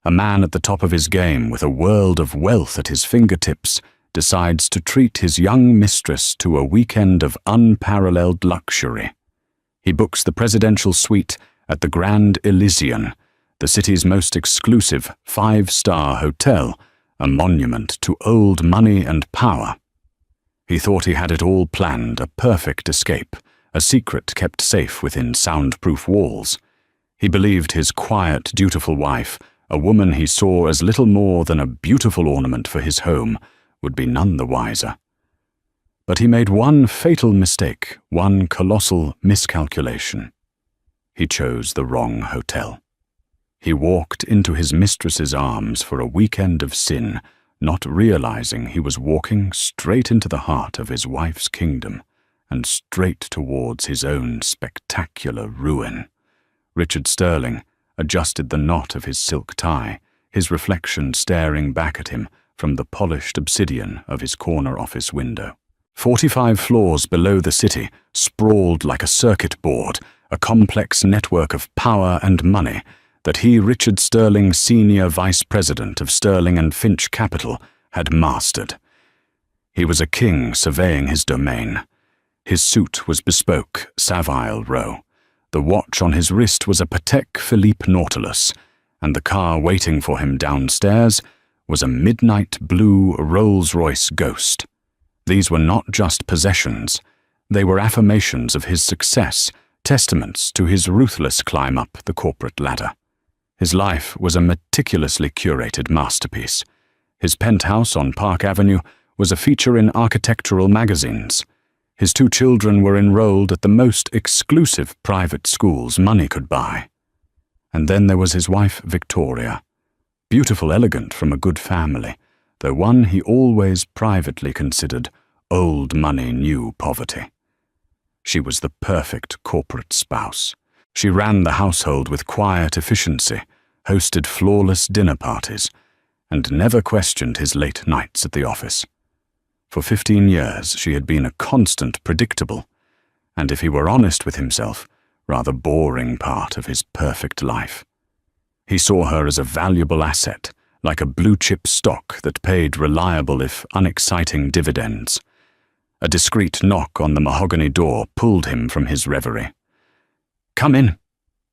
A man at the top of his game with a world of wealth at his fingertips decides to treat his young mistress to a weekend of unparalleled luxury. He books the presidential suite at the Grand Elysian, the city's most exclusive 5-star hotel, a monument to old money and power. He thought he had it all planned, a perfect escape, a secret kept safe within soundproof walls. He believed his quiet, dutiful wife, a woman he saw as little more than a beautiful ornament for his home, would be none the wiser. But he made one fatal mistake, one colossal miscalculation. He chose the wrong hotel. He walked into his mistress's arms for a weekend of sin, not realizing he was walking straight into the heart of his wife's kingdom and straight towards his own spectacular ruin. Richard Sterling adjusted the knot of his silk tie, his reflection staring back at him from the polished obsidian of his corner office window. 45 floors below the city sprawled like a circuit board, a complex network of power and money that he, Richard Sterling, Senior Vice President of Sterling and Finch Capital, had mastered. He was a king surveying his domain. His suit was bespoke, Savile Row. The watch on his wrist was a Patek Philippe Nautilus, and the car waiting for him downstairs was a midnight blue Rolls-Royce Ghost. These were not just possessions. They were affirmations of his success, testaments to his ruthless climb up the corporate ladder. His life was a meticulously curated masterpiece. His penthouse on Park Avenue was a feature in architectural magazines. His 2 children were enrolled at the most exclusive private schools money could buy. And then there was his wife, Victoria. Beautiful, elegant, from a good family, though one he always privately considered old money, new poverty. She was the perfect corporate spouse. She ran the household with quiet efficiency, hosted flawless dinner parties, and never questioned his late nights at the office. For 15 years she had been a constant, predictable, and if he were honest with himself, rather boring part of his perfect life. He saw her as a valuable asset, like a blue-chip stock that paid reliable if unexciting dividends. A discreet knock on the mahogany door pulled him from his reverie. "Come in,"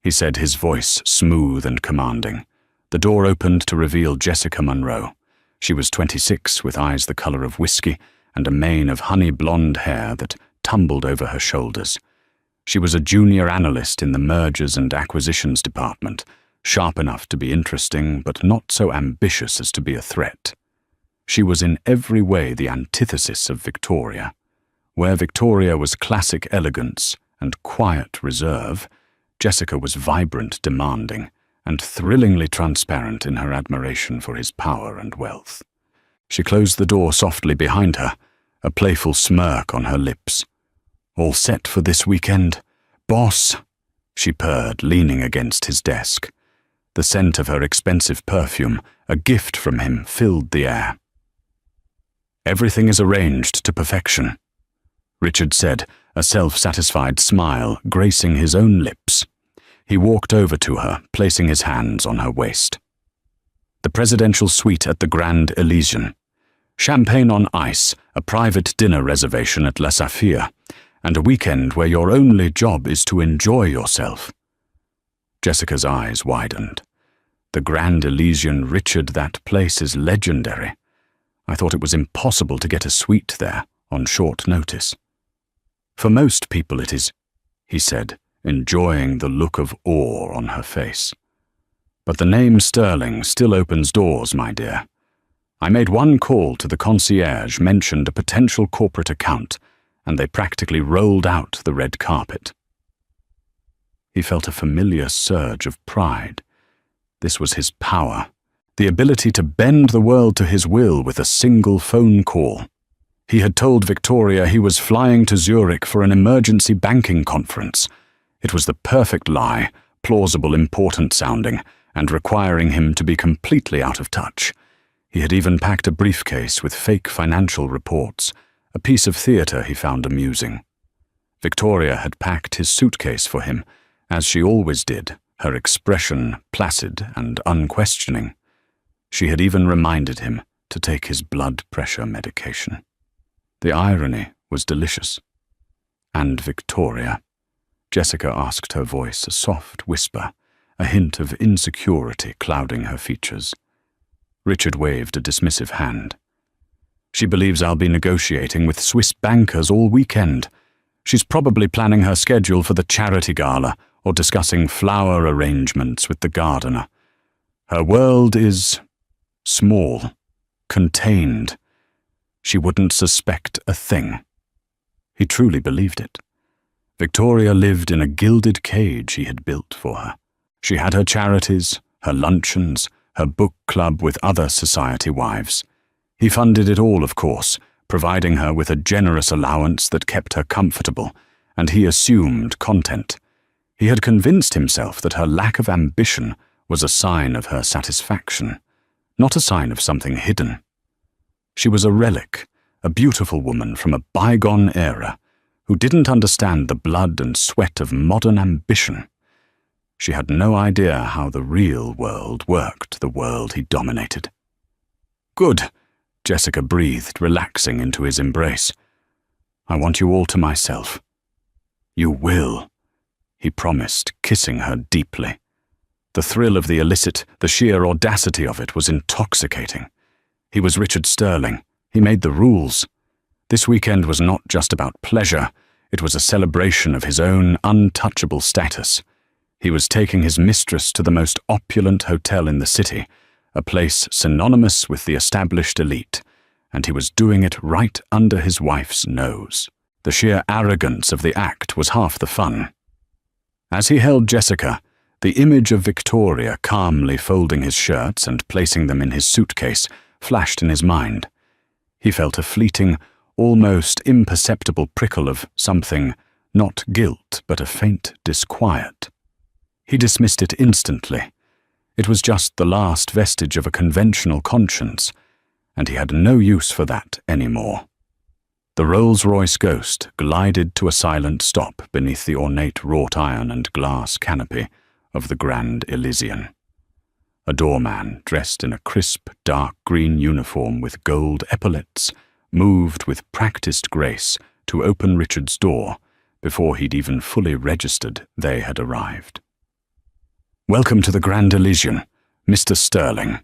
he said, his voice smooth and commanding. The door opened to reveal Jessica Munro. She was 26, with eyes the color of whiskey and a mane of honey-blonde hair that tumbled over her shoulders. She was a junior analyst in the mergers and acquisitions department, sharp enough to be interesting but not so ambitious as to be a threat. She was in every way the antithesis of Victoria. Where Victoria was classic elegance and quiet reserve, Jessica was vibrant, demanding, and thrillingly transparent in her admiration for his power and wealth. She closed the door softly behind her, a playful smirk on her lips. "All set for this weekend, boss?" she purred, leaning against his desk. The scent of her expensive perfume, a gift from him, filled the air. "Everything is arranged to perfection," Richard said, a self-satisfied smile gracing his own lips. He walked over to her, placing his hands on her waist. The presidential suite at the Grand Elysian. Champagne on ice, a private dinner reservation at La Saphir, and a weekend where your only job is to enjoy yourself. Jessica's eyes widened. The Grand Elysian, Richard, that place is legendary. I thought it was impossible to get a suite there on short notice. "For most people it is," he said, enjoying the look of awe on her face. "But the name Sterling still opens doors, my dear. I made one call to the concierge, mentioned a potential corporate account, and they practically rolled out the red carpet." He felt a familiar surge of pride. This was his power, the ability to bend the world to his will with a single phone call. He had told Victoria he was flying to Zurich for an emergency banking conference. It was the perfect lie, plausible, important sounding, and requiring him to be completely out of touch. He had even packed a briefcase with fake financial reports, a piece of theatre he found amusing. Victoria had packed his suitcase for him, as she always did, her expression placid and unquestioning. She had even reminded him to take his blood pressure medication. The irony was delicious. "And Victoria?" Jessica asked, her voice a soft whisper, a hint of insecurity clouding her features. Richard waved a dismissive hand. "She believes I'll be negotiating with Swiss bankers all weekend. She's probably planning her schedule for the charity gala or discussing flower arrangements with the gardener. Her world is small, contained. She wouldn't suspect a thing." He truly believed it. Victoria lived in a gilded cage he had built for her. She had her charities, her luncheons, her book club with other society wives. He funded it all, of course, providing her with a generous allowance that kept her comfortable, and he assumed content. He had convinced himself that her lack of ambition was a sign of her satisfaction, not a sign of something hidden. She was a relic, a beautiful woman from a bygone era, who didn't understand the blood and sweat of modern ambition. She had no idea how the real world worked, the world he dominated. "Good," Jessica breathed, relaxing into his embrace. "I want you all to myself." "You will," he promised, kissing her deeply. The thrill of the illicit, the sheer audacity of it was intoxicating. He was Richard Sterling. He made the rules. This weekend was not just about pleasure, it was a celebration of his own untouchable status. He was taking his mistress to the most opulent hotel in the city, a place synonymous with the established elite, and he was doing it right under his wife's nose. The sheer arrogance of the act was half the fun. As he held Jessica, the image of Victoria calmly folding his shirts and placing them in his suitcase flashed in his mind. He felt a fleeting, almost imperceptible prickle of something, not guilt, but a faint disquiet. He dismissed it instantly. It was just the last vestige of a conventional conscience, and he had no use for that anymore. The Rolls-Royce Ghost glided to a silent stop beneath the ornate wrought iron and glass canopy of the Grand Elysian. A doorman, dressed in a crisp, dark green uniform with gold epaulets, moved with practiced grace to open Richard's door before he'd even fully registered they had arrived. "Welcome to the Grand Elysian, Mr. Sterling."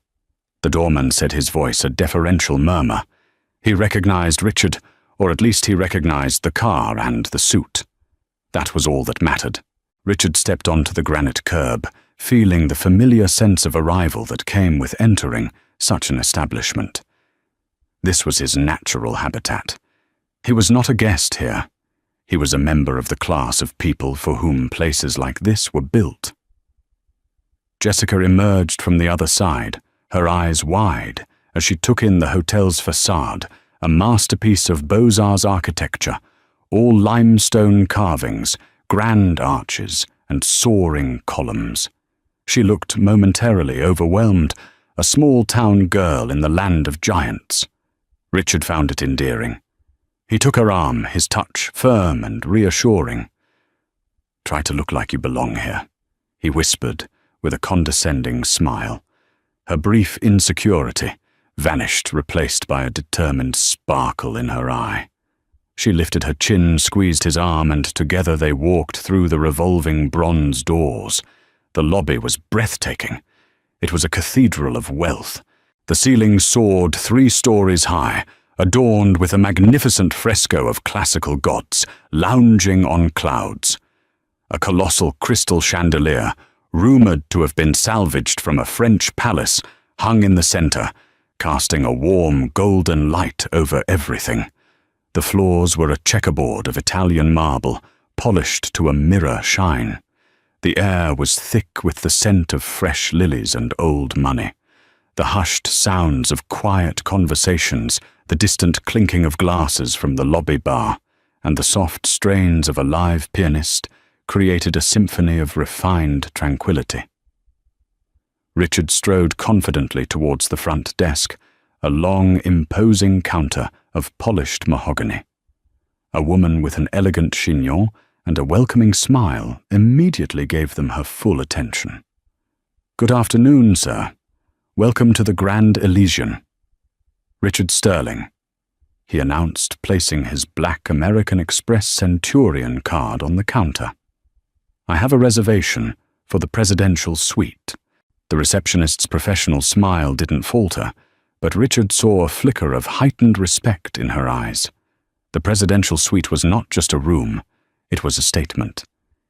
The doorman said, his voice a deferential murmur. He recognized Richard, or at least he recognized the car and the suit. That was all that mattered. Richard stepped onto the granite curb, feeling the familiar sense of arrival that came with entering such an establishment. This was his natural habitat. He was not a guest here. He was a member of the class of people for whom places like this were built. Jessica emerged from the other side, her eyes wide, as she took in the hotel's facade, a masterpiece of Beaux-Arts architecture, all limestone carvings, grand arches, and soaring columns. She looked momentarily overwhelmed, a small-town girl in the land of giants. Richard found it endearing. He took her arm, his touch firm and reassuring. "Try to look like you belong here," he whispered with a condescending smile. Her brief insecurity vanished, replaced by a determined sparkle in her eye. She lifted her chin, squeezed his arm, and together they walked through the revolving bronze doors. The lobby was breathtaking. It was a cathedral of wealth. The ceiling soared 3 stories high, adorned with a magnificent fresco of classical gods lounging on clouds. A colossal crystal chandelier, rumored to have been salvaged from a French palace, hung in the center, casting a warm golden light over everything. The floors were a checkerboard of Italian marble, polished to a mirror shine. The air was thick with the scent of fresh lilies and old money. The hushed sounds of quiet conversations, the distant clinking of glasses from the lobby bar, and the soft strains of a live pianist created a symphony of refined tranquility. Richard strode confidently towards the front desk, a long, imposing counter of polished mahogany. A woman with an elegant chignon and a welcoming smile immediately gave them her full attention. "Good afternoon, sir. Welcome to the Grand Elysian. Richard Sterling," he announced, placing his black American Express Centurion card on the counter. "I have a reservation for the presidential suite." The receptionist's professional smile didn't falter, but Richard saw a flicker of heightened respect in her eyes. The presidential suite was not just a room, it was a statement.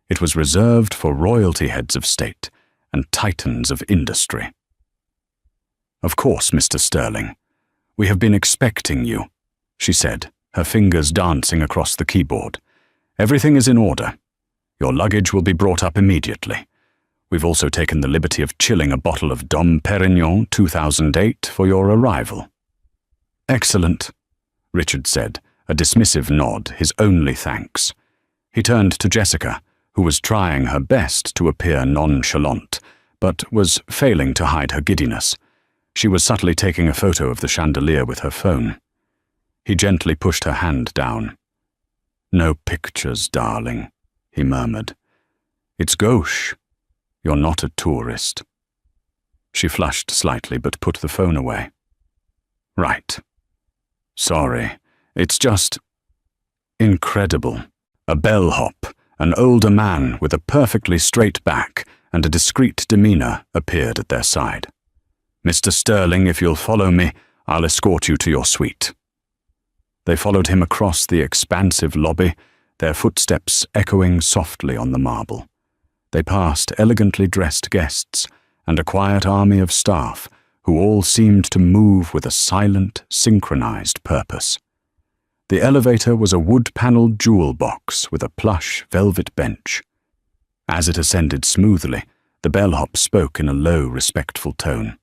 It was reserved for royalty heads of state and titans of industry. "Of course, Mr. Sterling. We have been expecting you," she said, her fingers dancing across the keyboard. "Everything is in order. Your luggage will be brought up immediately. We've also taken the liberty of chilling a bottle of Dom Perignon 2008 for your arrival." "Excellent," Richard said, a dismissive nod, his only thanks. He turned to Jessica, who was trying her best to appear nonchalant, but was failing to hide her giddiness. She was subtly taking a photo of the chandelier with her phone. He gently pushed her hand down. "No pictures, darling," he murmured. "It's gauche. You're not a tourist." She flushed slightly but put the phone away. "Right. Sorry. It's just incredible." A bellhop, an older man with a perfectly straight back and a discreet demeanor, appeared at their side. "Mr. Sterling, if you'll follow me, I'll escort you to your suite." They followed him across the expansive lobby, their footsteps echoing softly on the marble. They passed elegantly dressed guests and a quiet army of staff who all seemed to move with a silent, synchronized purpose. The elevator was a wood-paneled jewel box with a plush velvet bench. As it ascended smoothly, the bellhop spoke in a low, respectful tone.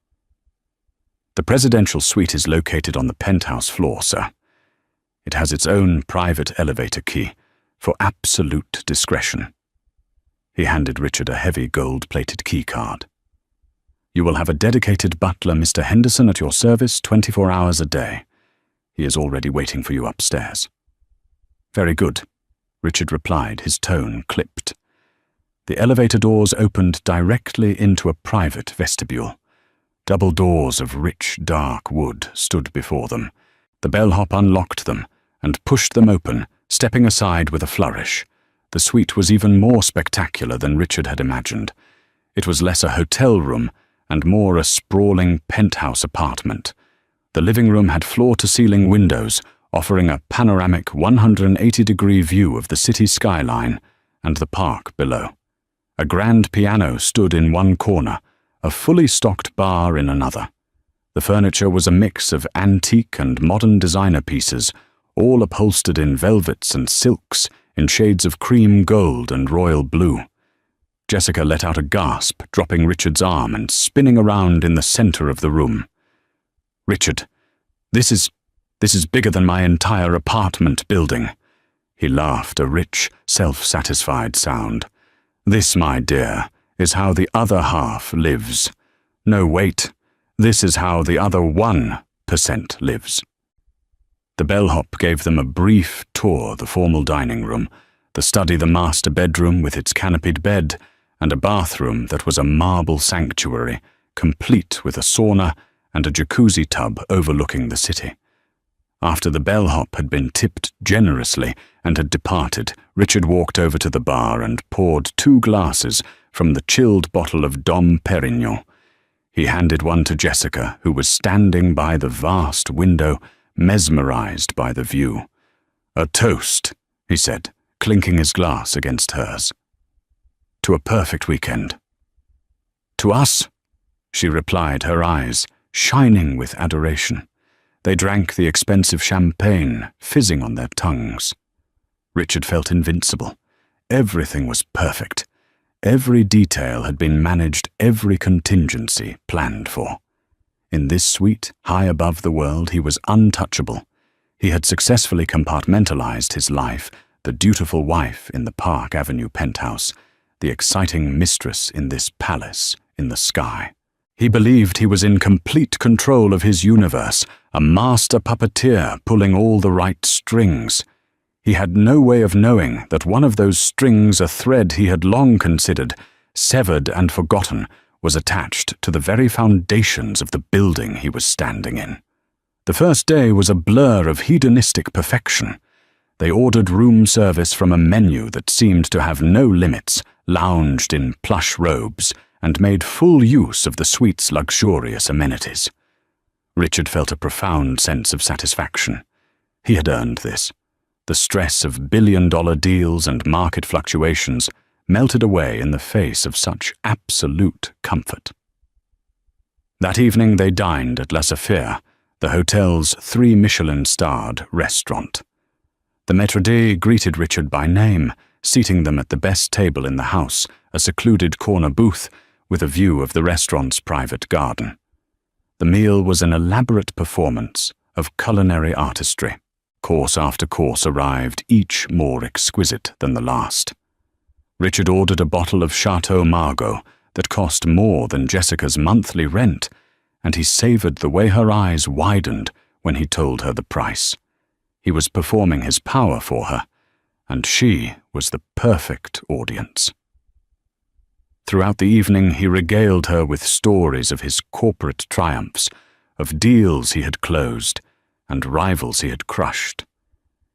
"The presidential suite is located on the penthouse floor, sir. It has its own private elevator key for absolute discretion." He handed Richard a heavy gold-plated key card. "You will have a dedicated butler, Mr. Henderson, at your service 24 hours a day. He is already waiting for you upstairs." "Very good," Richard replied, his tone clipped. The elevator doors opened directly into a private vestibule. Double doors of rich, dark wood stood before them. The bellhop unlocked them and pushed them open, stepping aside with a flourish. The suite was even more spectacular than Richard had imagined. It was less a hotel room and more a sprawling penthouse apartment. The living room had floor-to-ceiling windows, offering a panoramic 180-degree view of the city skyline and the park below. A grand piano stood in one corner, a fully stocked bar in another. The furniture was a mix of antique and modern designer pieces, all upholstered in velvets and silks in shades of cream gold and royal blue. Jessica let out a gasp, dropping Richard's arm and spinning around in the center of the room. "Richard, this is bigger than my entire apartment building." He laughed, a rich, self-satisfied sound. "This, my dear, is how the other half lives. No, wait, this is how the other 1% lives." The bellhop gave them a brief tour the formal dining room, the study the master bedroom with its canopied bed, and a bathroom that was a marble sanctuary, complete with a sauna and a jacuzzi tub overlooking the city. After the bellhop had been tipped generously and had departed, Richard walked over to the bar and poured 2 glasses from the chilled bottle of Dom Perignon. He handed one to Jessica, who was standing by the vast window, mesmerized by the view. "A toast," he said, clinking his glass against hers. "To a perfect weekend." "To us," she replied, her eyes shining with adoration. They drank the expensive champagne, fizzing on their tongues. Richard felt invincible. Everything was perfect. Every detail had been managed, every contingency planned for. In this suite, high above the world, he was untouchable. He had successfully compartmentalized his life, the dutiful wife in the Park Avenue penthouse, the exciting mistress in this palace in the sky. He believed he was in complete control of his universe, a master puppeteer pulling all the right strings. He had no way of knowing that one of those strings, a thread he had long considered, severed and forgotten, was attached to the very foundations of the building he was standing in. The first day was a blur of hedonistic perfection. They ordered room service from a menu that seemed to have no limits, lounged in plush robes, and made full use of the suite's luxurious amenities. Richard felt a profound sense of satisfaction. He had earned this. The stress of billion-dollar deals and market fluctuations melted away in the face of such absolute comfort. That evening they dined at La Saphire, the hotel's 3 Michelin-starred restaurant. The maître d' greeted Richard by name, seating them at the best table in the house, a secluded corner booth with a view of the restaurant's private garden. The meal was an elaborate performance of culinary artistry. Course after course arrived, each more exquisite than the last. Richard ordered a bottle of Chateau Margaux that cost more than Jessica's monthly rent, and he savoured the way her eyes widened when he told her the price. He was performing his power for her, and she was the perfect audience. Throughout the evening he regaled her with stories of his corporate triumphs, of deals he had closed, and rivals he had crushed.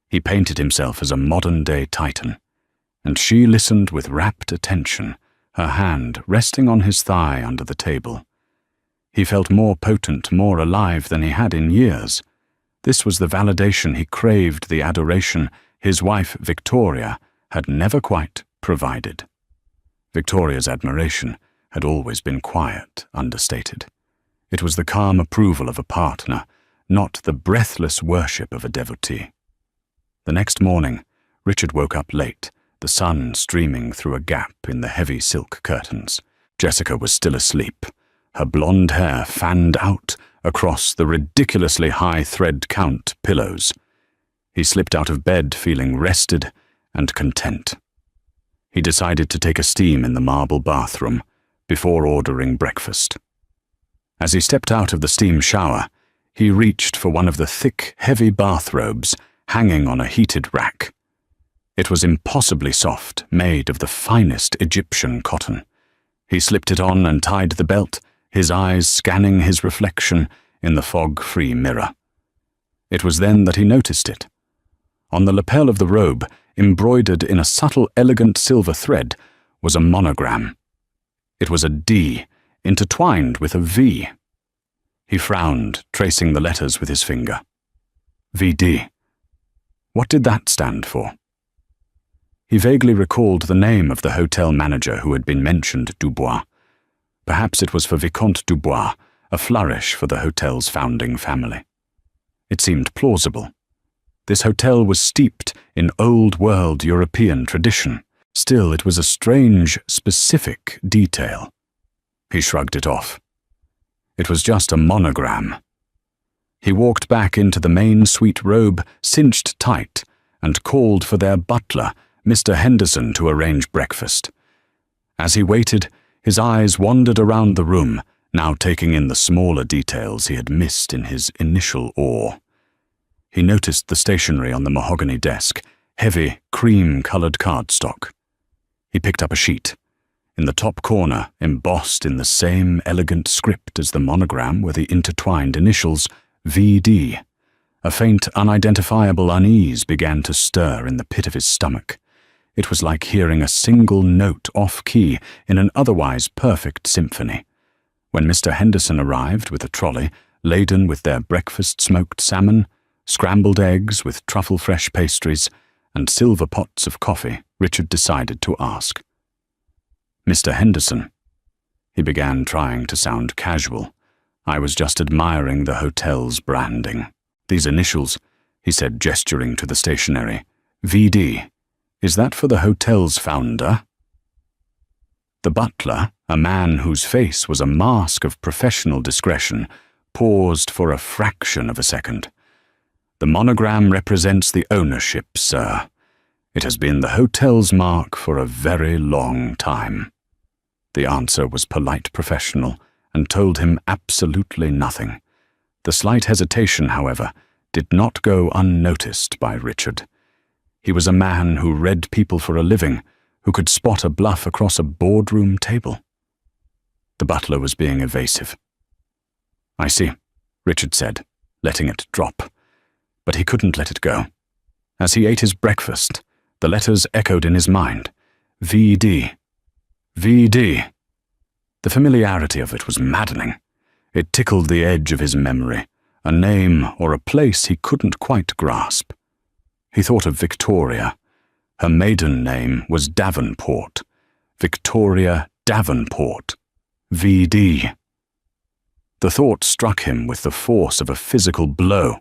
He painted himself as a modern-day titan, and she listened with rapt attention, her hand resting on his thigh under the table. He felt more potent, more alive than he had in years. This was the validation he craved, the adoration his wife Victoria had never quite provided. Victoria's admiration had always been quiet, understated. It was the calm approval of a partner, not the breathless worship of a devotee. The next morning, Richard woke up late, the sun streaming through a gap in the heavy silk curtains. Jessica was still asleep, her blonde hair fanned out across the ridiculously high thread count pillows. He slipped out of bed feeling rested and content. He decided to take a steam in the marble bathroom before ordering breakfast. As he stepped out of the steam shower, he reached for one of the thick, heavy bathrobes hanging on a heated rack. It was impossibly soft, made of the finest Egyptian cotton. He slipped it on and tied the belt, his eyes scanning his reflection in the fog-free mirror. It was then that he noticed it. On the lapel of the robe, embroidered in a subtle, elegant silver thread, was a monogram. It was a D, intertwined with a V. He frowned, tracing the letters with his finger. VD. What did that stand for? He vaguely recalled the name of the hotel manager who had been mentioned, Dubois. Perhaps it was for Vicomte Dubois, a flourish for the hotel's founding family. It seemed plausible. This hotel was steeped in old-world European tradition. Still, it was a strange, specific detail. He shrugged it off. It was just a monogram. He walked back into the main suite robe, cinched tight, and called for their butler, Mr. Henderson, to arrange breakfast. As he waited, his eyes wandered around the room, now taking in the smaller details he had missed in his initial awe. He noticed the stationery on the mahogany desk, heavy, cream-colored cardstock. He picked up a sheet. In the top corner, embossed in the same elegant script as the monogram, were the intertwined initials VD. A faint, unidentifiable unease began to stir in the pit of his stomach. It was like hearing a single note off-key in an otherwise perfect symphony. When Mr. Henderson arrived with a trolley laden with their breakfast smoked salmon, scrambled eggs with truffle-fresh pastries, and silver pots of coffee, Richard decided to ask. Mr. Henderson. He began trying to sound casual. I was just admiring the hotel's branding. These initials, he said, gesturing to the stationery. VD. Is that for the hotel's founder? The butler, a man whose face was a mask of professional discretion, paused for a fraction of a second. The monogram represents the ownership, sir. It has been the hotel's mark for a very long time. The answer was polite professional and told him absolutely nothing. The slight hesitation, however, did not go unnoticed by Richard. He was a man who read people for a living, who could spot a bluff across a boardroom table. The butler was being evasive. "I see," Richard said, letting it drop. But he couldn't let it go. As he ate his breakfast, the letters echoed in his mind. VD. VD. The familiarity of it was maddening. It tickled the edge of his memory, a name or a place he couldn't quite grasp. He thought of Victoria. Her maiden name was Davenport. Victoria Davenport. VD. The thought struck him with the force of a physical blow.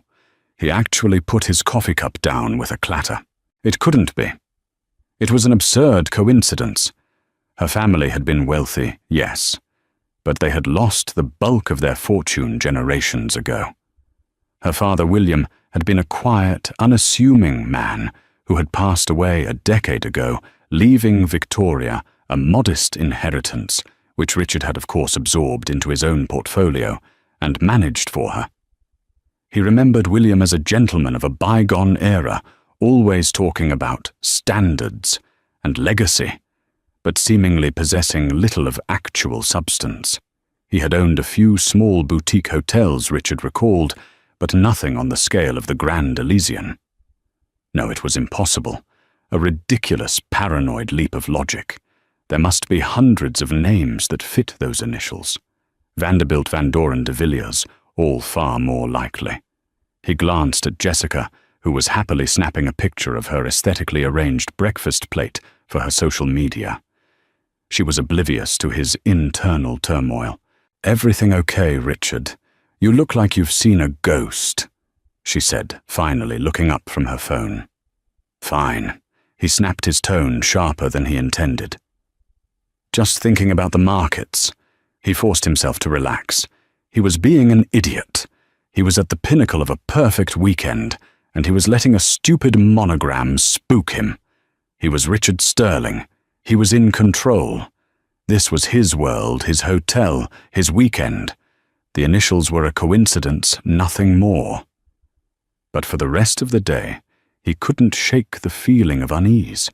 He actually put his coffee cup down with a clatter. It couldn't be. It was an absurd coincidence. Her family had been wealthy, yes, but they had lost the bulk of their fortune generations ago. Her father, William, had been a quiet, unassuming man who had passed away a decade ago, leaving Victoria a modest inheritance, which Richard had of course absorbed into his own portfolio and managed for her. He remembered William as a gentleman of a bygone era, always talking about standards and legacy, but seemingly possessing little of actual substance. He had owned a few small boutique hotels, Richard recalled, but nothing on the scale of the Grand Elysian. No, it was impossible. A ridiculous, paranoid leap of logic. There must be hundreds of names that fit those initials. Vanderbilt, Van Doren, de Villiers, all far more likely. He glanced at Jessica, who was happily snapping a picture of her aesthetically arranged breakfast plate for her social media. She was oblivious to his internal turmoil. "Everything okay, Richard? You look like you've seen a ghost," she said, finally looking up from her phone. "Fine." He snapped his tone sharper than he intended. "Just thinking about the markets." He forced himself to relax. He was being an idiot. He was at the pinnacle of a perfect weekend, and he was letting a stupid monogram spook him. He was Richard Sterling. He was in control. This was his world, his hotel, his weekend. The initials were a coincidence, nothing more. But for the rest of the day, he couldn't shake the feeling of unease.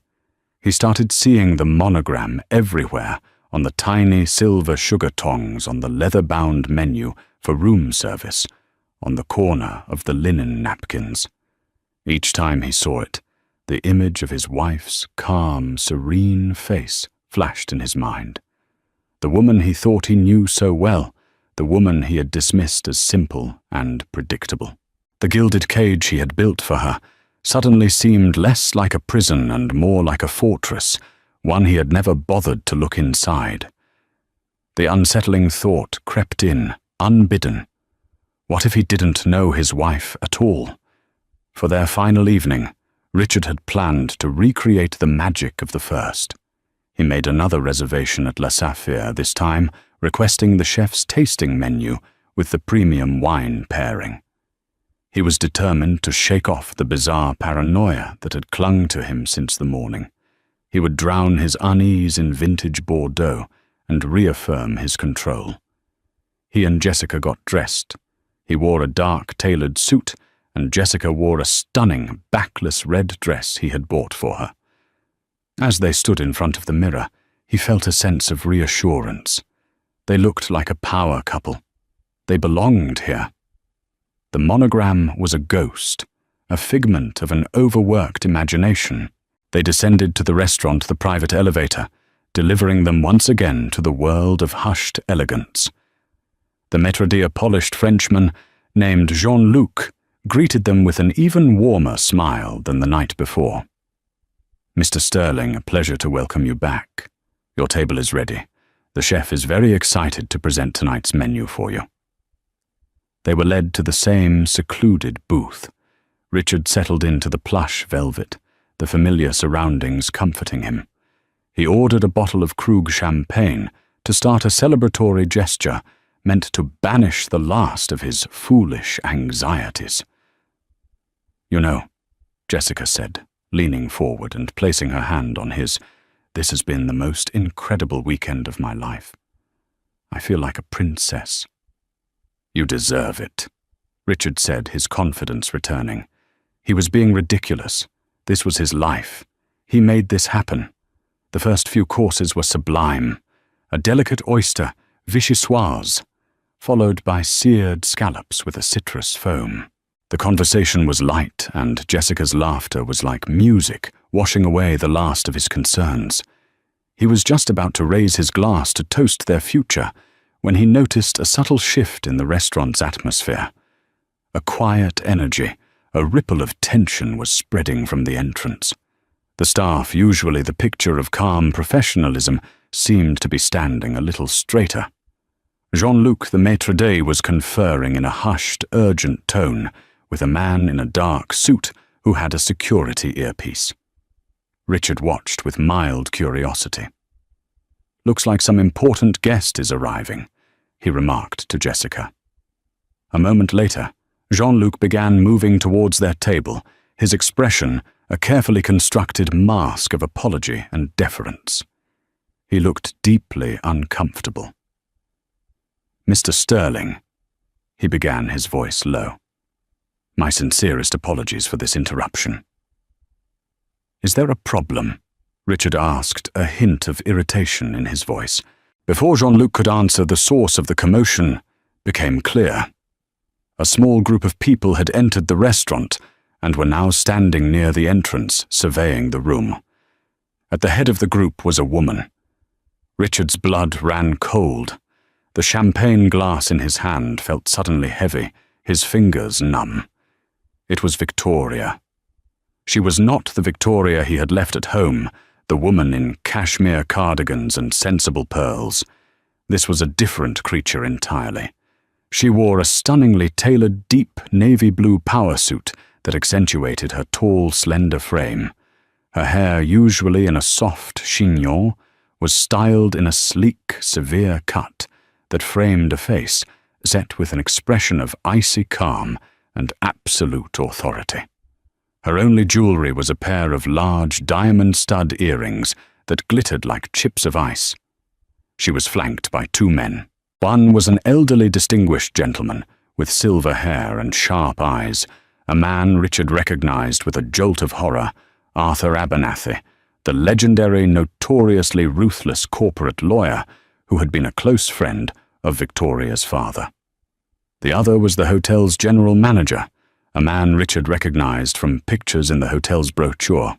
He started seeing the monogram everywhere on the tiny silver sugar tongs on the leather-bound menu for room service, on the corner of the linen napkins. Each time he saw it, the image of his wife's calm, serene face flashed in his mind. The woman he thought he knew so well, the woman he had dismissed as simple and predictable. The gilded cage he had built for her suddenly seemed less like a prison and more like a fortress, one he had never bothered to look inside. The unsettling thought crept in, unbidden. What if he didn't know his wife at all? For their final evening, Richard had planned to recreate the magic of the first. He made another reservation at La Saphire, this time requesting the chef's tasting menu with the premium wine pairing. He was determined to shake off the bizarre paranoia that had clung to him since the morning. He would drown his unease in vintage Bordeaux and reaffirm his control. He and Jessica got dressed. He wore a dark tailored suit, and Jessica wore a stunning, backless red dress he had bought for her. As they stood in front of the mirror, he felt a sense of reassurance. They looked like a power couple. They belonged here. The monogram was a ghost, a figment of an overworked imagination. They descended to the restaurant, the private elevator, delivering them once again to the world of hushed elegance. The maître d' polished Frenchman, named Jean-Luc, greeted them with an even warmer smile than the night before. "Mr. Sterling, a pleasure to welcome you back. Your table is ready. The chef is very excited to present tonight's menu for you." They were led to the same secluded booth. Richard settled into the plush velvet, the familiar surroundings comforting him. He ordered a bottle of Krug champagne to start a celebratory gesture meant to banish the last of his foolish anxieties. "You know," Jessica said, leaning forward and placing her hand on his, "this has been the most incredible weekend of my life. I feel like a princess." "You deserve it," Richard said, his confidence returning. He was being ridiculous, This was his life. He made this happen. The first few courses were sublime. A delicate oyster, vichyssoise, followed by seared scallops with a citrus foam. The conversation was light, and Jessica's laughter was like music, washing away the last of his concerns. He was just about to raise his glass to toast their future when he noticed a subtle shift in the restaurant's atmosphere. A quiet energy, a ripple of tension was spreading from the entrance. The staff, usually the picture of calm professionalism, seemed to be standing a little straighter. Jean-Luc, the maître d', was conferring in a hushed, urgent tone with a man in a dark suit who had a security earpiece. Richard watched with mild curiosity. "Looks like some important guest is arriving," he remarked to Jessica. A moment later, Jean-Luc began moving towards their table, his expression a carefully constructed mask of apology and deference. He looked deeply uncomfortable. "Mr. Sterling," he began, his voice low. "My sincerest apologies for this interruption." "Is there a problem?" Richard asked, a hint of irritation in his voice. Before Jean-Luc could answer, the source of the commotion became clear. A small group of people had entered the restaurant and were now standing near the entrance, surveying the room. At the head of the group was a woman. Richard's blood ran cold. The champagne glass in his hand felt suddenly heavy, his fingers numb. It was Victoria. She was not the Victoria he had left at home, the woman in cashmere cardigans and sensible pearls. This was a different creature entirely. She wore a stunningly tailored deep navy blue power suit that accentuated her tall, slender frame. Her hair, usually in a soft chignon, was styled in a sleek, severe cut that framed a face set with an expression of icy calm and absolute authority. Her only jewelry was a pair of large diamond stud earrings that glittered like chips of ice. She was flanked by two men. One was an elderly, distinguished gentleman with silver hair and sharp eyes, a man Richard recognized with a jolt of horror, Arthur Abernathy, the legendary, notoriously ruthless corporate lawyer who had been a close friend of Victoria's father. The other was the hotel's general manager, a man Richard recognized from pictures in the hotel's brochure.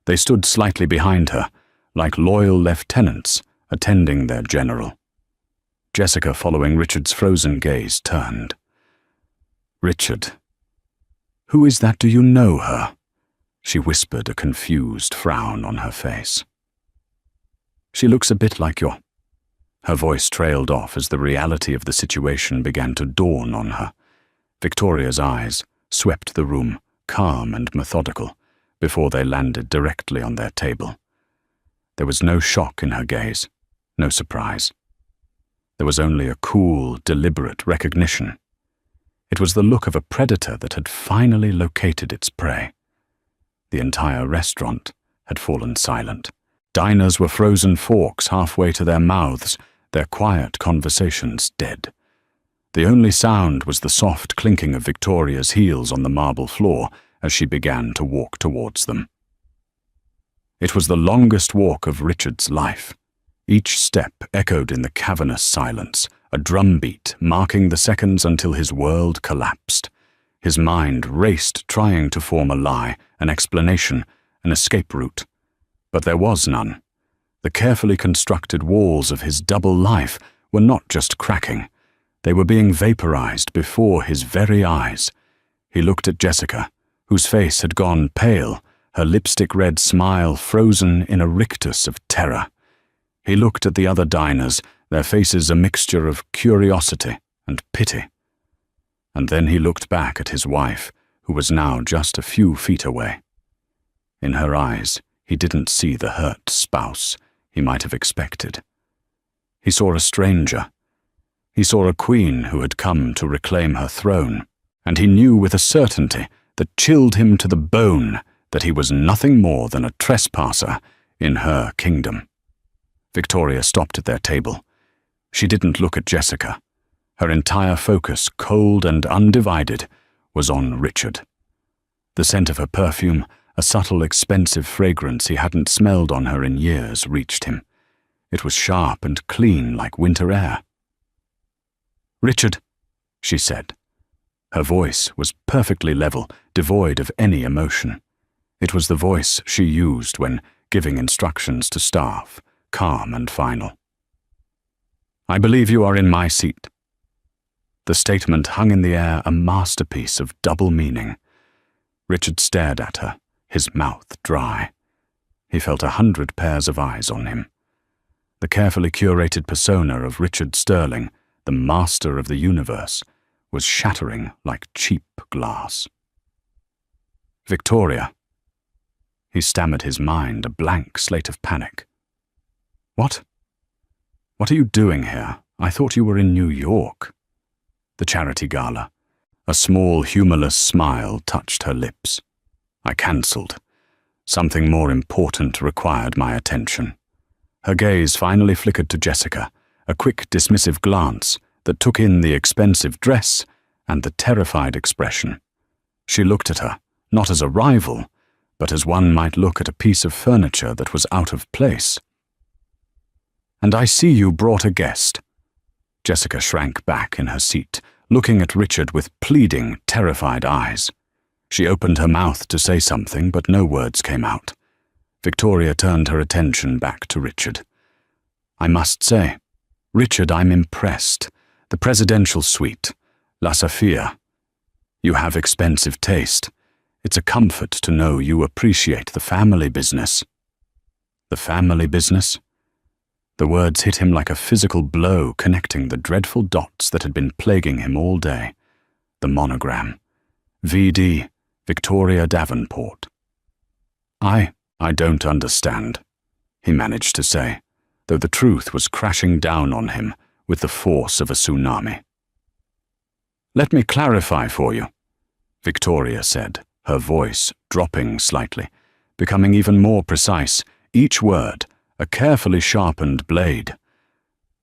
They stood slightly behind her, like loyal lieutenants attending their general. Jessica, following Richard's frozen gaze, turned. "Richard, who is that? Do you know her?" she whispered, a confused frown on her face. "She looks a bit like your—" Her voice trailed off as the reality of the situation began to dawn on her. Victoria's eyes swept the room, calm and methodical, before they landed directly on their table. There was no shock in her gaze, no surprise. There was only a cool, deliberate recognition. It was the look of a predator that had finally located its prey. The entire restaurant had fallen silent. Diners were frozen forks halfway to their mouths, their quiet conversations dead. The only sound was the soft clinking of Victoria's heels on the marble floor as she began to walk towards them. It was the longest walk of Richard's life. Each step echoed in the cavernous silence, a drumbeat marking the seconds until his world collapsed. His mind raced, trying to form a lie, an explanation, an escape route. But there was none. The carefully constructed walls of his double life were not just cracking. They were being vaporized before his very eyes. He looked at Jessica, whose face had gone pale, her lipstick-red smile frozen in a rictus of terror. He looked at the other diners, their faces a mixture of curiosity and pity. And then he looked back at his wife, who was now just a few feet away. In her eyes, he didn't see the hurt spouse he might have expected. He saw a stranger. He saw a queen who had come to reclaim her throne, and he knew with a certainty that chilled him to the bone that he was nothing more than a trespasser in her kingdom. Victoria stopped at their table. She didn't look at Jessica. Her entire focus, cold and undivided, was on Richard. The scent of her perfume, A subtle, expensive fragrance he hadn't smelled on her in years reached him. It was sharp and clean like winter air. "Richard," she said. Her voice was perfectly level, devoid of any emotion. It was the voice she used when giving instructions to staff, calm and final. "I believe you are in my seat." The statement hung in the air, a masterpiece of double meaning. Richard stared at her, his mouth dry. He felt 100 pairs of eyes on him. The carefully curated persona of Richard Sterling, the master of the universe, was shattering like cheap glass. "Victoria." He stammered, his mind a blank slate of panic. "What? What are you doing here? I thought you were in New York." The charity gala. A small, humorless smile touched her lips. I cancelled. Something more important required my attention. Her gaze finally flickered to Jessica, a quick, dismissive glance that took in the expensive dress and the terrified expression. She looked at her, not as a rival, but as one might look at a piece of furniture that was out of place. "And I see you brought a guest." Jessica shrank back in her seat, looking at Richard with pleading, terrified eyes. She opened her mouth to say something, but no words came out. Victoria turned her attention back to Richard. "I must say, Richard, I'm impressed. The presidential suite, La Sophia. You have expensive taste. It's a comfort to know you appreciate the family business." The family business? The words hit him like a physical blow, connecting the dreadful dots that had been plaguing him all day. The monogram. VD, Victoria Davenport. I don't understand," he managed to say, though the truth was crashing down on him with the force of a tsunami. "Let me clarify for you," Victoria said, her voice dropping slightly, becoming even more precise, each word a carefully sharpened blade.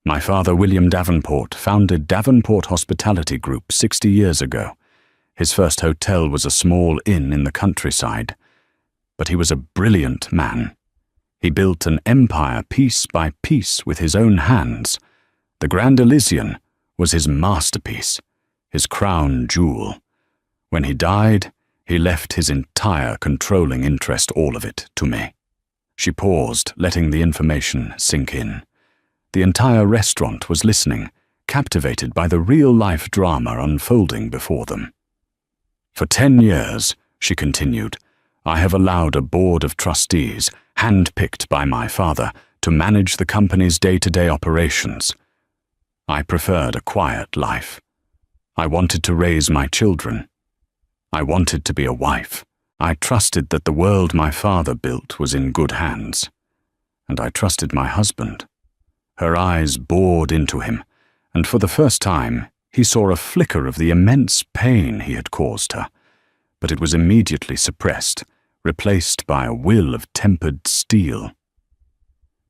"My father, William Davenport, founded Davenport Hospitality Group 60 years ago. His first hotel was a small inn in the countryside. But he was a brilliant man. He built an empire piece by piece with his own hands. The Grand Elysian was his masterpiece, his crown jewel. When he died, he left his entire controlling interest, all of it, to me." She paused, letting the information sink in. The entire restaurant was listening, captivated by the real-life drama unfolding before them. "For 10 years, she continued, I have allowed a board of trustees, hand-picked by my father, to manage the company's day-to-day operations. I preferred a quiet life. I wanted to raise my children. I wanted to be a wife. I trusted that the world my father built was in good hands. And I trusted my husband." Her eyes bored into him, and for the first time, he saw a flicker of the immense pain he had caused her. But it was immediately suppressed, replaced by a will of tempered steel.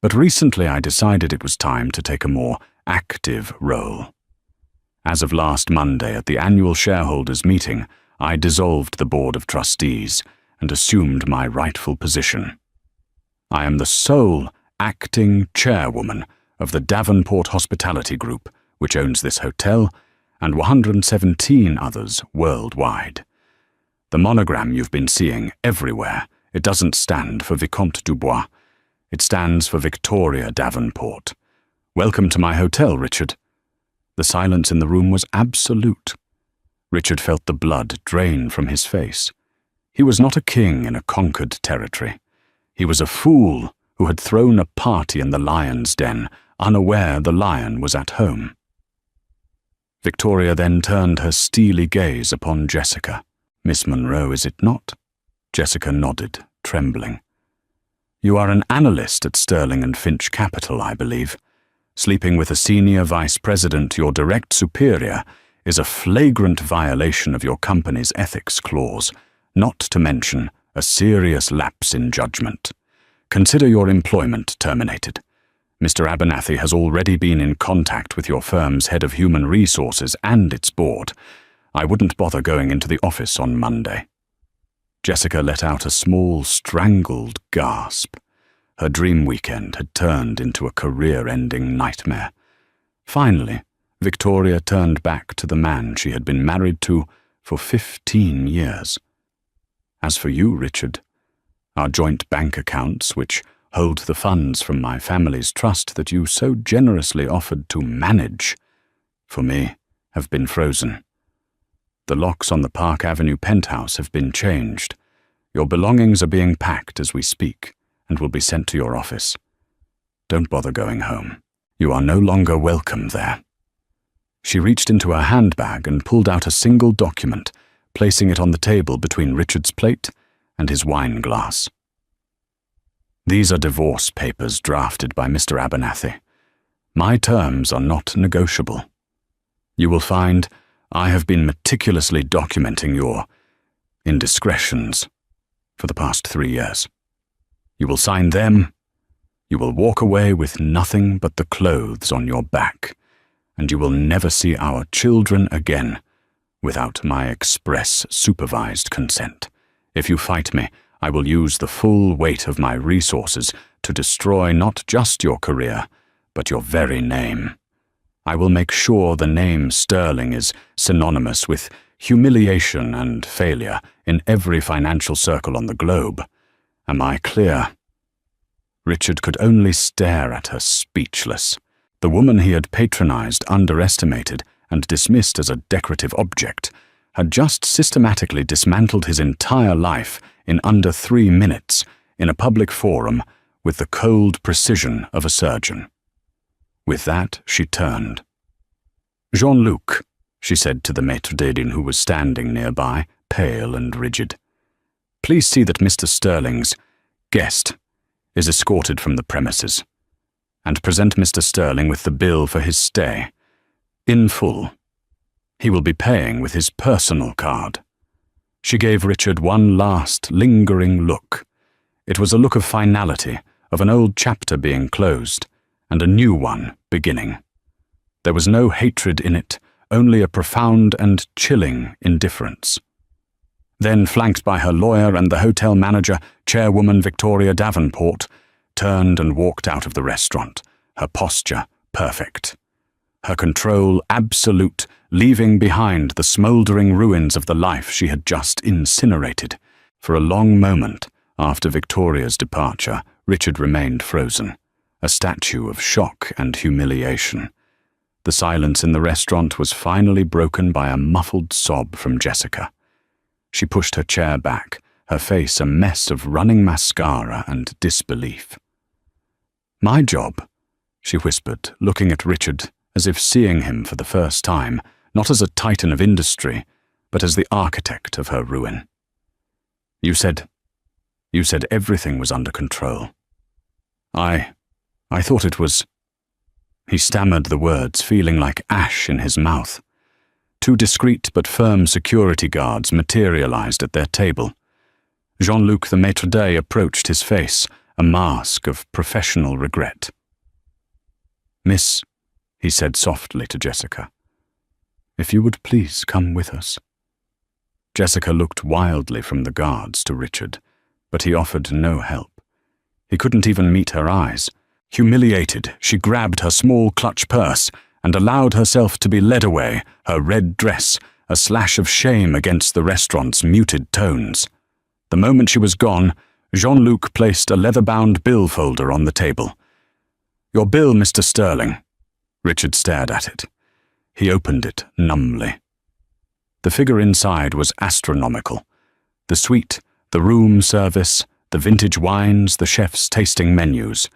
"But recently I decided it was time to take a more active role. As of last Monday at the annual shareholders' meeting, I dissolved the board of trustees and assumed my rightful position. I am the sole acting chairwoman of the Davenport Hospitality Group, which owns this hotel, and 117 others worldwide. The monogram you've been seeing everywhere, it doesn't stand for Vicomte Dubois. It stands for Victoria Davenport. Welcome to my hotel, Richard." The silence in the room was absolute. Richard felt the blood drain from his face. He was not a king in a conquered territory. He was a fool who had thrown a party in the lion's den, unaware the lion was at home. Victoria then turned her steely gaze upon Jessica. "Miss Monroe, is it not?" Jessica nodded, trembling. "You are an analyst at Sterling and Finch Capital, I believe. Sleeping with a senior vice president, your direct superior, is a flagrant violation of your company's ethics clause, not to mention a serious lapse in judgment. Consider your employment terminated. Mr. Abernathy has already been in contact with your firm's head of human resources and its board. I wouldn't bother going into the office on Monday." Jessica let out a small, strangled gasp. Her dream weekend had turned into a career-ending nightmare. Finally, Victoria turned back to the man she had been married to for 15 years. As for you, Richard, our joint bank accounts, which hold the funds from my family's trust that you so generously offered to manage, for me, have been frozen. The locks on the Park Avenue penthouse have been changed. Your belongings are being packed as we speak and will be sent to your office. Don't bother going home. You are no longer welcome there. She reached into her handbag and pulled out a single document, placing it on the table between Richard's plate and his wine glass. These are divorce papers drafted by Mr. Abernathy. My terms are not negotiable. You will find I have been meticulously documenting your indiscretions for the past 3 years. You will sign them, you will walk away with nothing but the clothes on your back, and you will never see our children again without my express supervised consent. If you fight me, I will use the full weight of my resources to destroy not just your career, but your very name. I will make sure the name Sterling is synonymous with humiliation and failure in every financial circle on the globe. Am I clear? Richard could only stare at her, speechless. The woman he had patronized, underestimated, and dismissed as a decorative object had just systematically dismantled his entire life in under 3 minutes in a public forum with the cold precision of a surgeon. With that, she turned. "Jean-Luc," she said to the maître d'hôtel who was standing nearby, pale and rigid, "please see that Mr. Sterling's guest is escorted from the premises, and present Mr. Sterling with the bill for his stay, in full. He will be paying with his personal card." She gave Richard one last, lingering look. It was a look of finality, of an old chapter being closed, and a new one beginning. There was no hatred in it, only a profound and chilling indifference. Then, flanked by her lawyer and the hotel manager, Chairwoman Victoria Davenport, turned and walked out of the restaurant, her posture perfect. Her control absolute, leaving behind the smouldering ruins of the life she had just incinerated. For a long moment, after Victoria's departure, Richard remained frozen, a statue of shock and humiliation. The silence in the restaurant was finally broken by a muffled sob from Jessica. She pushed her chair back, her face a mess of running mascara and disbelief. "My job," she whispered, looking at Richard as if seeing him for the first time, not as a titan of industry, but as the architect of her ruin. You said everything was under control. I thought it was..." He stammered the words, feeling like ash in his mouth. 2 discreet but firm security guards materialized at their table. Jean-Luc the maître d'hôtel approached his face, a mask of professional regret. "Miss," he said softly to Jessica, "if you would please come with us." Jessica looked wildly from the guards to Richard, but he offered no help. He couldn't even meet her eyes. Humiliated, she grabbed her small clutch purse and allowed herself to be led away, her red dress a slash of shame against the restaurant's muted tones. The moment she was gone, Jean-Luc placed a leather-bound bill folder on the table. "Your bill, Mr. Sterling." Richard stared at it. He opened it numbly. The figure inside was astronomical. The suite, the room service, the vintage wines, the chef's tasting menus.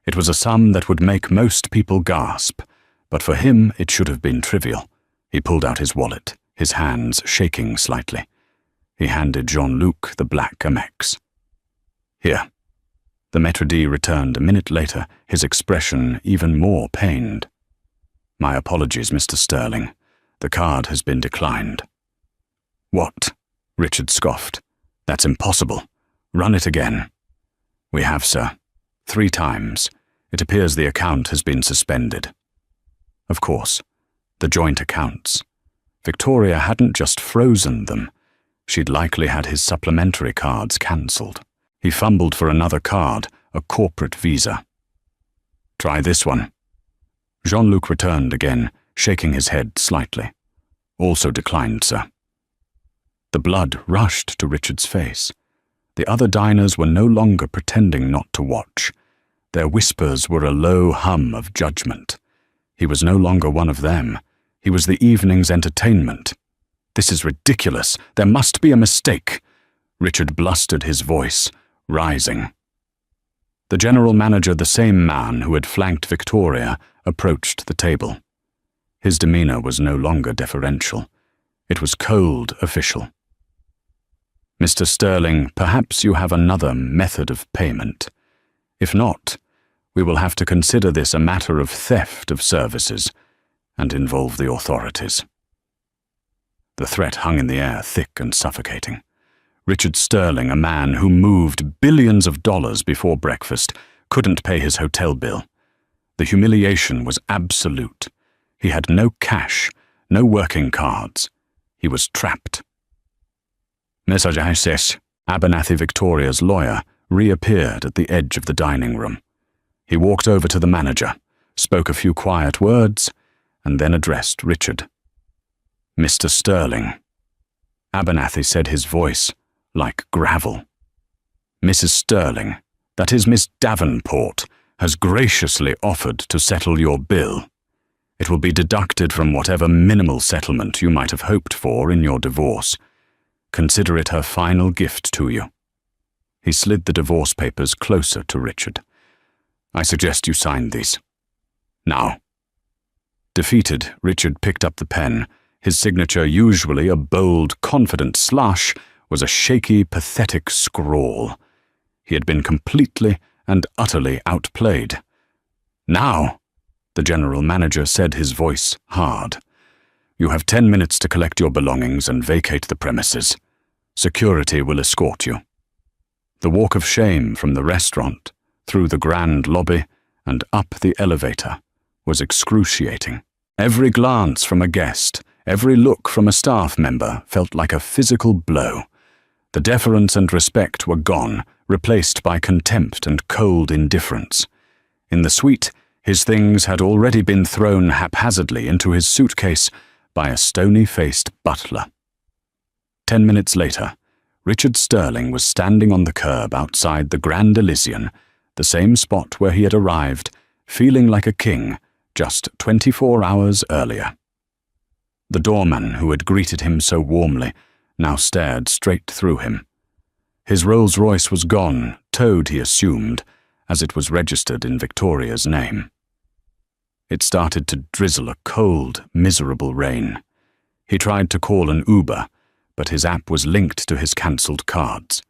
It was a sum that would make most people gasp, but for him it should have been trivial. He pulled out his wallet, his hands shaking slightly. He handed Jean-Luc the black Amex. "Here." The maître d' returned a minute later, his expression even more pained. "My apologies, Mr. Sterling. The card has been declined." "What?" Richard scoffed. "That's impossible. Run it again." "We have, sir. 3 times. It appears the account has been suspended." Of course, the joint accounts. Victoria hadn't just frozen them. She'd likely had his supplementary cards cancelled. He fumbled for another card, a corporate visa. "Try this one." Jean-Luc returned again, shaking his head slightly. "Also declined, sir." The blood rushed to Richard's face. The other diners were no longer pretending not to watch. Their whispers were a low hum of judgment. He was no longer one of them. He was the evening's entertainment. "This is ridiculous. There must be a mistake." Richard blustered his voice, rising. The general manager, the same man who had flanked Victoria, approached the table. His demeanor was no longer deferential. It was cold official. "Mr. Sterling, perhaps you have another method of payment. If not, we will have to consider this a matter of theft of services and involve the authorities." The threat hung in the air, thick and suffocating. Richard Sterling, a man who moved billions of dollars before breakfast, couldn't pay his hotel bill. The humiliation was absolute. He had no cash, no working cards. He was trapped. Message Heiress, Abernathy Victoria's lawyer, reappeared at the edge of the dining room. He walked over to the manager, spoke a few quiet words, and then addressed Richard. "Mr. Sterling." Abernathy said, his voice like gravel. "Mrs. Sterling, that is Miss Davenport, has graciously offered to settle your bill. It will be deducted from whatever minimal settlement you might have hoped for in your divorce. Consider it her final gift to you." He slid the divorce papers closer to Richard. "I suggest you sign these. Now." Defeated, Richard picked up the pen. His signature, usually a bold, confident slash, was a shaky, pathetic scrawl. He had been completely and utterly outplayed. "Now," the general manager said, his voice hard. "You have 10 minutes to collect your belongings and vacate the premises. Security will escort you." The walk of shame from the restaurant, through the grand lobby, and up the elevator was excruciating. Every glance from a guest, every look from a staff member felt like a physical blow. The deference and respect were gone, replaced by contempt and cold indifference. In the suite, his things had already been thrown haphazardly into his suitcase by a stony-faced butler. 10 minutes later, Richard Sterling was standing on the curb outside the Grand Elysian, the same spot where he had arrived, feeling like a king, just 24 hours earlier. The doorman who had greeted him so warmly now stared straight through him. His Rolls-Royce was gone, towed, he assumed, as it was registered in Victoria's name. It started to drizzle a cold, miserable rain. He tried to call an Uber, but his app was linked to his cancelled cards.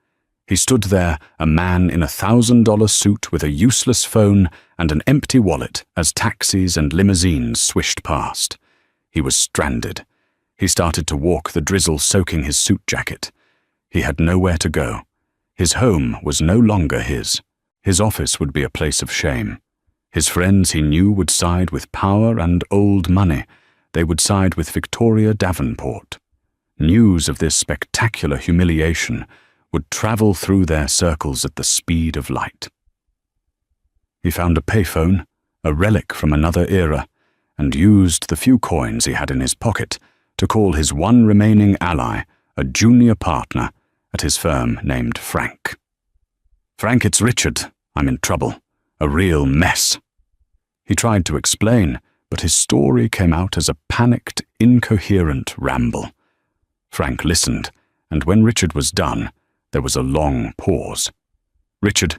He stood there, a man in a $1,000 suit with a useless phone and an empty wallet as taxis and limousines swished past. He was stranded. He started to walk, the drizzle soaking his suit jacket. He had nowhere to go. His home was no longer his. His office would be a place of shame. His friends, he knew, would side with power and old money. They would side with Victoria Davenport. News of this spectacular humiliation would travel through their circles at the speed of light. He found a payphone, a relic from another era, and used the few coins he had in his pocket to call his one remaining ally, a junior partner at his firm named Frank. "Frank, it's Richard. I'm in trouble. A real mess." He tried to explain, but his story came out as a panicked, incoherent ramble. Frank listened, and when Richard was done, there was a long pause. "Richard,"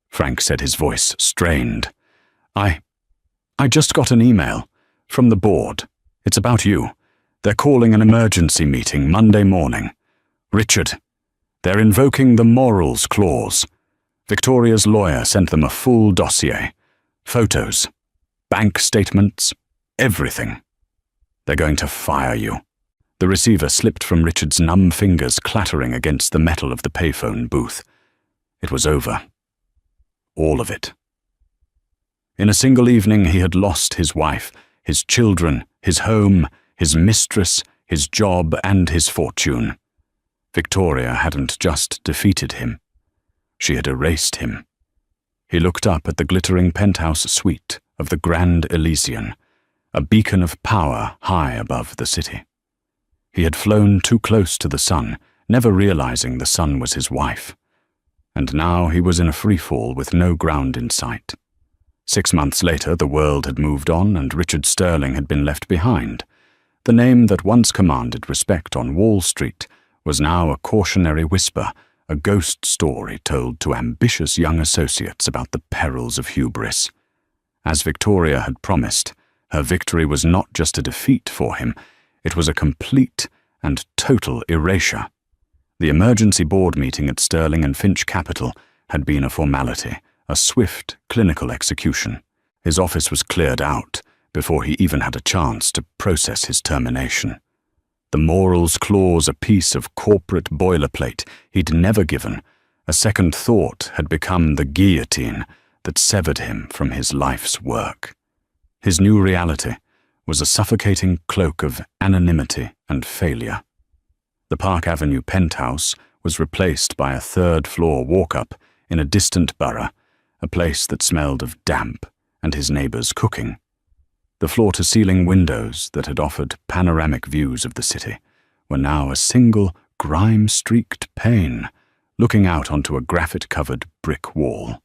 Frank said, his voice strained. I just got an email from the board. It's about you. They're calling an emergency meeting Monday morning. Richard, they're invoking the morals clause. Victoria's lawyer sent them a full dossier. Photos, bank statements, everything. They're going to fire you." The receiver slipped from Richard's numb fingers, clattering against the metal of the payphone booth. It was over. All of it. In a single evening, he had lost his wife, his children, his home, his mistress, his job, and his fortune. Victoria hadn't just defeated him. She had erased him. He looked up at the glittering penthouse suite of the Grand Elysian, a beacon of power high above the city. He had flown too close to the sun, never realizing the sun was his wife. And now he was in a freefall with no ground in sight. 6 months later, the world had moved on and Richard Sterling had been left behind. The name that once commanded respect on Wall Street was now a cautionary whisper, a ghost story told to ambitious young associates about the perils of hubris. As Victoria had promised, her victory was not just a defeat for him, it was a complete and total erasure. The emergency board meeting at Sterling and Finch Capital had been a formality, a swift, clinical execution. His office was cleared out before he even had a chance to process his termination. The morals clause a piece of corporate boilerplate he'd never given. A second thought had become the guillotine that severed him from his life's work. His new reality was a suffocating cloak of anonymity and failure. The Park Avenue penthouse was replaced by a third-floor walk-up in a distant borough, a place that smelled of damp and his neighbors' cooking. The floor-to-ceiling windows that had offered panoramic views of the city were now a single grime-streaked pane, looking out onto a graphite-covered brick wall.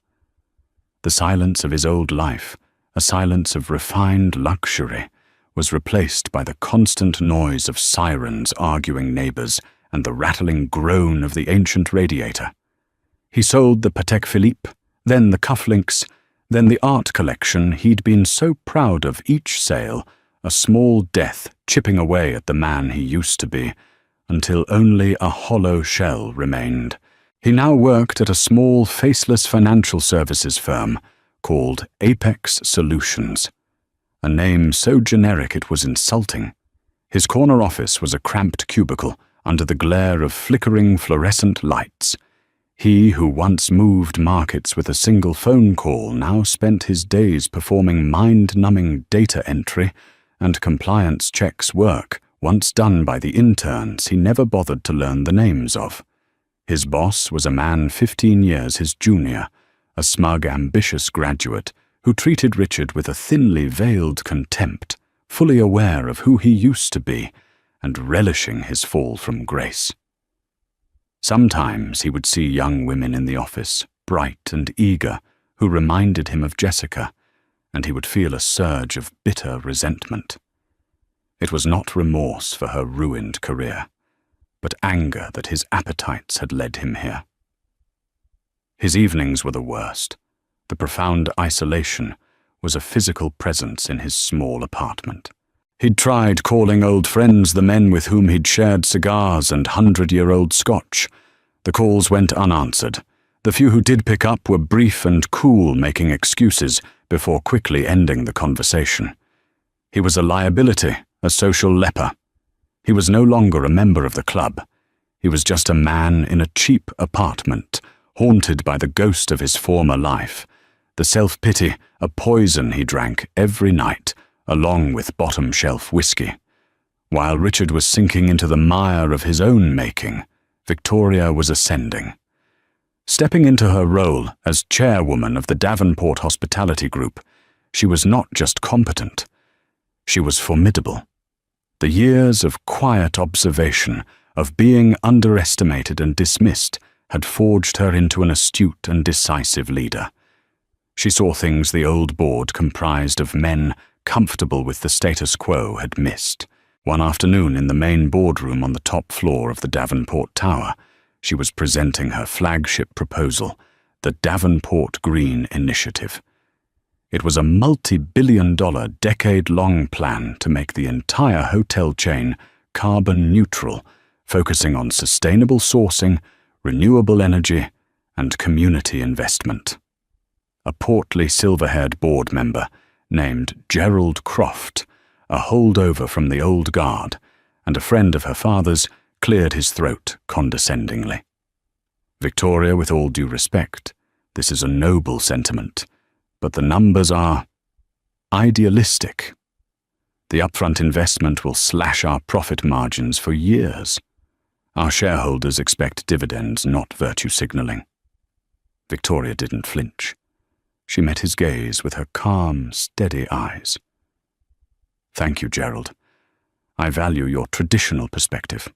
The silence of his old life, a silence of refined luxury, was replaced by the constant noise of sirens arguing neighbors and the rattling groan of the ancient radiator. He sold the Patek Philippe, then the cufflinks, then the art collection he'd been so proud of each sale, a small death chipping away at the man he used to be, until only a hollow shell remained. He now worked at a small, faceless financial services firm called Apex Solutions, a name so generic it was insulting. His corner office was a cramped cubicle under the glare of flickering fluorescent lights. He who once moved markets with a single phone call now spent his days performing mind-numbing data entry and compliance checks work once done by the interns he never bothered to learn the names of. His boss was a man 15 years his junior, a smug, ambitious graduate who treated Richard with a thinly veiled contempt, fully aware of who he used to be and relishing his fall from grace. Sometimes he would see young women in the office, bright and eager, who reminded him of Jessica, and he would feel a surge of bitter resentment. It was not remorse for her ruined career, but anger that his appetites had led him here. His evenings were the worst. The profound isolation was a physical presence in his small apartment. He'd tried calling old friends, the men with whom he'd shared cigars and 100-year-old scotch. The calls went unanswered. The few who did pick up were brief and cool, making excuses before quickly ending the conversation. He was a liability, a social leper. He was no longer a member of the club. He was just a man in a cheap apartment, haunted by the ghost of his former life. The self-pity, a poison he drank every night, along with bottom-shelf whiskey. While Richard was sinking into the mire of his own making, Victoria was ascending. Stepping into her role as chairwoman of the Davenport Hospitality Group, she was not just competent, she was formidable. The years of quiet observation, of being underestimated and dismissed, had forged her into an astute and decisive leader. She saw things the old board comprised of men comfortable with the status quo had missed. One afternoon in the main boardroom on the top floor of the Davenport Tower, she was presenting her flagship proposal, the Davenport Green Initiative. It was a multi-billion-dollar, decade-long plan to make the entire hotel chain carbon neutral, focusing on sustainable sourcing, renewable energy, and community investment. A portly, silver-haired board member named Gerald Croft, a holdover from the old guard, and a friend of her father's, cleared his throat condescendingly. Victoria, with all due respect, this is a noble sentiment, but the numbers are idealistic. The upfront investment will slash our profit margins for years. Our shareholders expect dividends, not virtue signaling. Victoria didn't flinch. She met his gaze with her calm, steady eyes. Thank you, Gerald. I value your traditional perspective.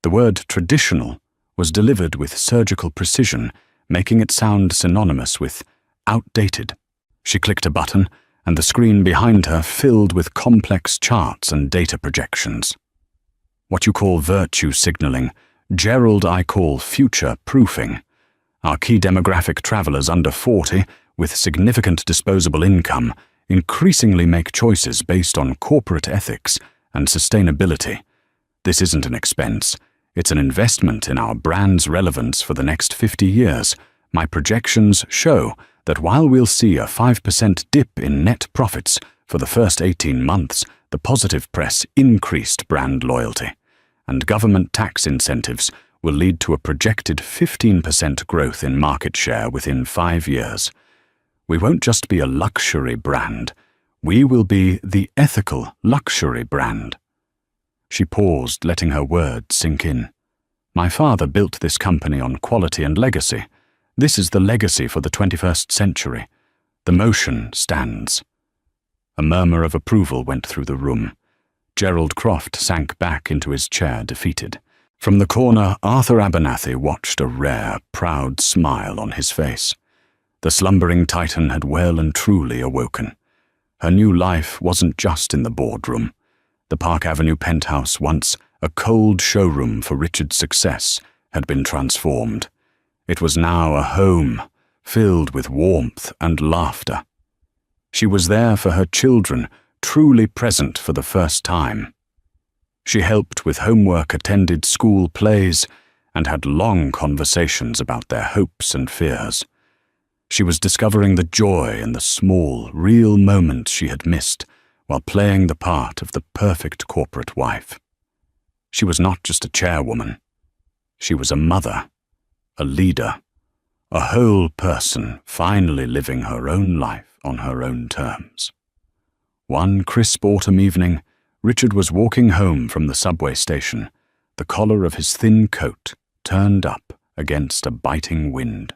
The word traditional was delivered with surgical precision, making it sound synonymous with outdated. She clicked a button, and the screen behind her filled with complex charts and data projections. What you call virtue signaling, Gerald I call future-proofing. Our key demographic travelers under 40, with significant disposable income, increasingly make choices based on corporate ethics and sustainability. This isn't an expense. It's an investment in our brand's relevance for the next 50 years. My projections show that while we'll see a 5% dip in net profits for the first 18 months, the positive press increased brand loyalty, and government tax incentives will lead to a projected 15% growth in market share within 5 years. We won't just be a luxury brand, we will be the ethical luxury brand. She paused, letting her words sink in. My father built this company on quality and legacy. This is the legacy for the 21st century. The motion stands. A murmur of approval went through the room. Gerald Croft sank back into his chair, defeated. From the corner, Arthur Abernathy watched a rare, proud smile on his face. The slumbering titan had well and truly awoken. Her new life wasn't just in the boardroom. The Park Avenue penthouse, once a cold showroom for Richard's success, had been transformed. It was now a home, filled with warmth and laughter. She was there for her children, truly present for the first time. She helped with homework, attended school plays, and had long conversations about their hopes and fears. She was discovering the joy in the small, real moments she had missed while playing the part of the perfect corporate wife. She was not just a chairwoman. She was a mother, a leader, a whole person finally living her own life on her own terms. One crisp autumn evening, Richard was walking home from the subway station, the collar of his thin coat turned up against a biting wind.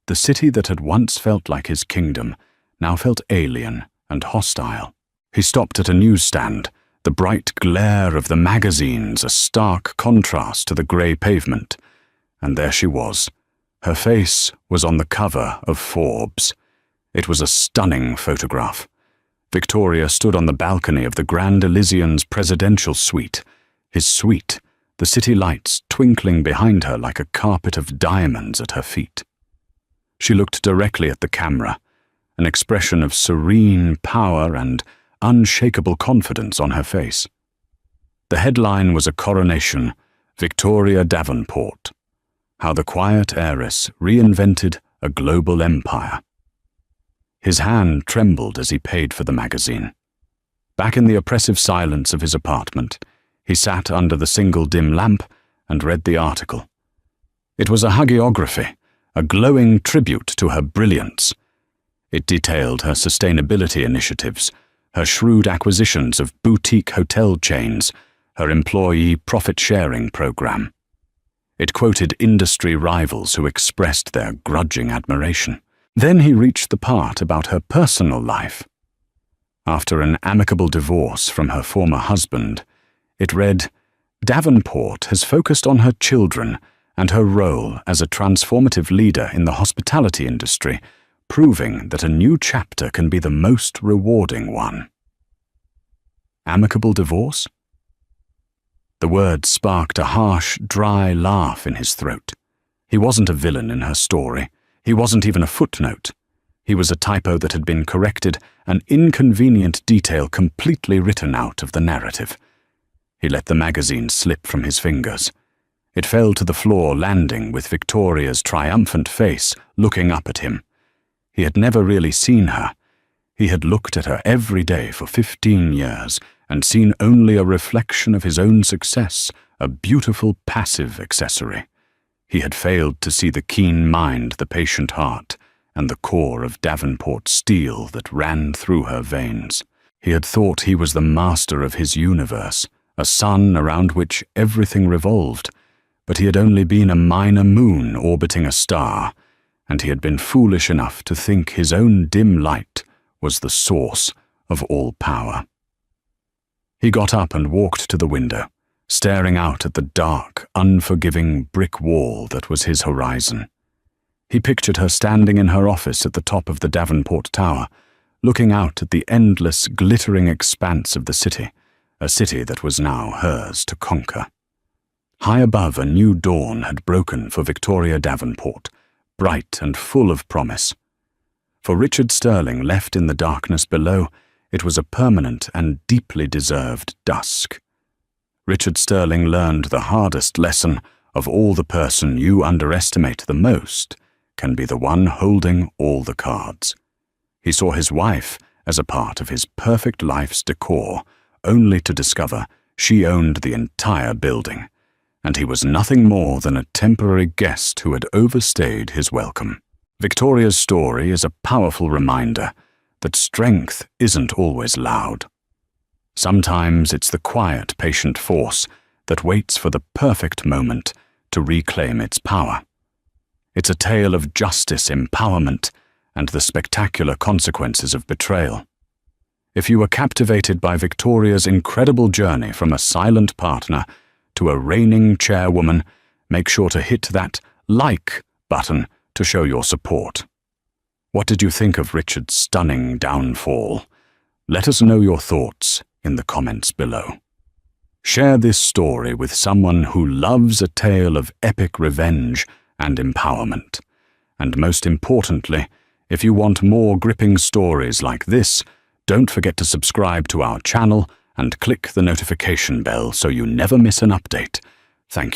The city that had once felt like his kingdom now felt alien and hostile. He stopped at a newsstand, the bright glare of the magazines a stark contrast to the grey pavement, and there she was. Her face was on the cover of Forbes. It was a stunning photograph. Victoria stood on the balcony of the Grand Elysian's presidential suite. His suite, the city lights twinkling behind her like a carpet of diamonds at her feet. She looked directly at the camera, an expression of serene power and unshakable confidence on her face. The headline was a coronation, Victoria Davenport, how the quiet heiress reinvented a global empire. His hand trembled as he paid for the magazine. Back in the oppressive silence of his apartment, he sat under the single dim lamp and read the article. It was a hagiography, a glowing tribute to her brilliance. It detailed her sustainability initiatives, her shrewd acquisitions of boutique hotel chains, her employee profit-sharing program. It quoted industry rivals who expressed their grudging admiration. Then he reached the part about her personal life. After an amicable divorce from her former husband, it read, Davenport has focused on her children and her role as a transformative leader in the hospitality industry, proving that a new chapter can be the most rewarding one. Amicable divorce? The word sparked a harsh, dry laugh in his throat. He wasn't a villain in her story. He wasn't even a footnote. He was a typo that had been corrected, an inconvenient detail completely written out of the narrative. He let the magazine slip from his fingers. It fell to the floor, landing with Victoria's triumphant face looking up at him. He had never really seen her. He had looked at her every day for 15 years and seen only a reflection of his own success, a beautiful passive accessory. He had failed to see the keen mind, the patient heart, and the core of Davenport steel that ran through her veins. He had thought he was the master of his universe, a sun around which everything revolved, but he had only been a minor moon orbiting a star, and he had been foolish enough to think his own dim light was the source of all power. He got up and walked to the window, staring out at the dark, unforgiving brick wall that was his horizon. He pictured her standing in her office at the top of the Davenport Tower, looking out at the endless, glittering expanse of the city, a city that was now hers to conquer. High above, a new dawn had broken for Victoria Davenport, bright and full of promise. For Richard Sterling, left in the darkness below, it was a permanent and deeply deserved dusk. Richard Sterling learned the hardest lesson of all: the person you underestimate the most can be the one holding all the cards. He saw his wife as a part of his perfect life's decor, only to discover she owned the entire building, and he was nothing more than a temporary guest who had overstayed his welcome. Victoria's story is a powerful reminder that strength isn't always loud. Sometimes it's the quiet, patient force that waits for the perfect moment to reclaim its power. It's a tale of justice, empowerment, and the spectacular consequences of betrayal. If you were captivated by Victoria's incredible journey from a silent partner to a reigning chairwoman, make sure to hit that like button to show your support. What did you think of Richard's stunning downfall? Let us know your thoughts in the comments below. Share this story with someone who loves a tale of epic revenge and empowerment. And most importantly, if you want more gripping stories like this, don't forget to subscribe to our channel and click the notification bell so you never miss an update.